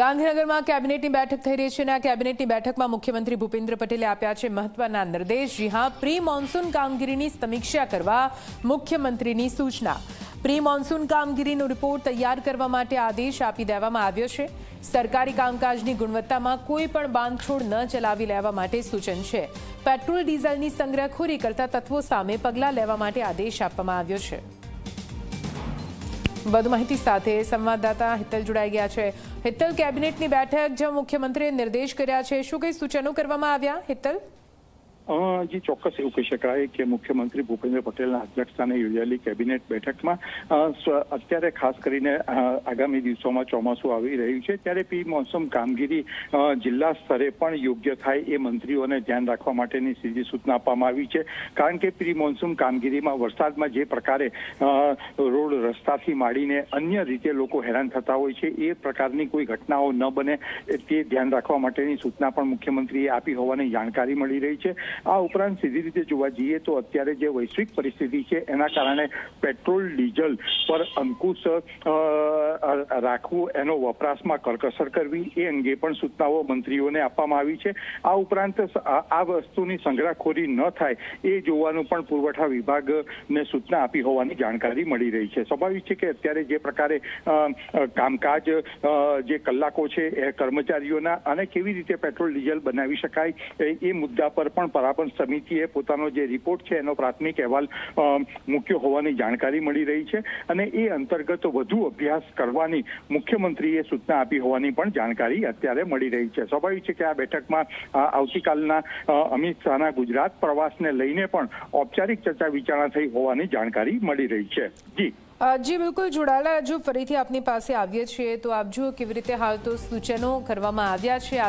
ગાંધીનગરમાં કેબિનેટની બેઠક થઈ રહી છે અને આ કેબિનેટની બેઠકમાં મુખ્યમંત્રી ભૂપેન્દ્ર પટેલે આપ્યા છે મહત્વના નિર્દેશ। જી હા, પ્રી મોન્સૂન કામગીરીની સમીક્ષા કરવા મુખ્યમંત્રીની સૂચના। પ્રી મોન્સૂન કામગીરીનો રિપોર્ટ તૈયાર કરવા માટે આદેશ આપી દેવામાં આવ્યો છે। સરકારી કામકાજની ગુણવત્તામાં કોઈ પણ બાંધછોડ ન ચલાવી લેવા માટે સૂચન છે। પેટ્રોલ ડીઝલની સંગ્રહખોરી કરતા તત્વો સામે પગલાં લેવા માટે આદેશ આપવામાં આવ્યો છે। વધુ માહિતી સાથે સંવાદદાતા હિતલ જોડાઈ ગયા છે। હિતલ, કેબિનેટની બેઠક જ્યાં મુખ્યમંત્રીએ નિર્દેશ કર્યા છે, શું કઈ સૂચનો કરવામાં આવ્યા? હિતલ, જી ચોક્કસ એવું કહી શકાય કે મુખ્યમંત્રી ભૂપેન્દ્ર પટેલના અધ્યક્ષસ્થાને યોજાયેલી કેબિનેટ બેઠકમાં અત્યારે ખાસ કરીને આગામી દિવસોમાં ચોમાસું આવી રહ્યું છે ત્યારે પ્રી મોન્સૂન કામગીરી જિલ્લા સ્તરે પણ યોગ્ય થાય એ મંત્રીઓને ધ્યાન રાખવા માટેની સીધી સૂચના આપવામાં આવી છે। કારણ કે પ્રી મોન્સૂન કામગીરીમાં વરસાદમાં જે પ્રકારે રોડ રસ્તાથી માંડીને અન્ય રીતે લોકો હેરાન થતા હોય છે એ પ્રકારની કોઈ ઘટનાઓ ન બને તે ધ્યાન રાખવા માટેની સૂચના પણ મુખ્યમંત્રીએ આપી હોવાની જાણકારી મળી રહી છે। આ ઉપરાંત સીધી રીતે જોવા જઈએ તો અત્યારે જે વૈશ્વિક પરિસ્થિતિ છે એના કારણે પેટ્રોલ ડીઝલ પર અંકુશ રાખવું, એનો વપરાશમાં કરકસર કરવી એ અંગે પણ સૂચનાઓ મંત્રીઓને આપવામાં આવી છે। આ ઉપરાંત આ વસ્તુની સંગ્રહખોરી ન થાય એ જોવાનું પણ પુરવઠા વિભાગને સૂચના આપી હોવાની જાણકારી મળી રહી છે। સ્વાભાવિક છે કે અત્યારે જે પ્રકારે કામકાજ જે કલાકો છે એ કર્મચારીઓના અને કેવી રીતે પેટ્રોલ ડીઝલ બનાવી શકાય એ મુદ્દા પર પણ પરામર્શ સમિતિએ પોતાનો જે રિપોર્ટ છે એનો પ્રાથમિક અહેવાલ મૂક્યો હોવાની જાણકારી મળી રહી છે અને એ અંતર્ગત વધુ અભ્યાસ કરવાની મુખ્યમંત્રીએ સૂચના આપી હોવાની પણ જાણકારી અત્યારે મળી રહી છે। સ્વાભાવિક છે કે આ બેઠકમાં આવતીકાલના અમિત શાહના ગુજરાત પ્રવાસને લઈને પણ ઔપચારિક ચર્ચા વિચારણા થઈ હોવાની જાણકારી મળી રહી છે। જી બિલકુલ, જોડાયેલા જો ફરીથી આપની પાસે આવીએ છીએ તો આપ જુઓ કેવી રીતે હાલ તો સૂચનો કરવામાં આવ્યા છે।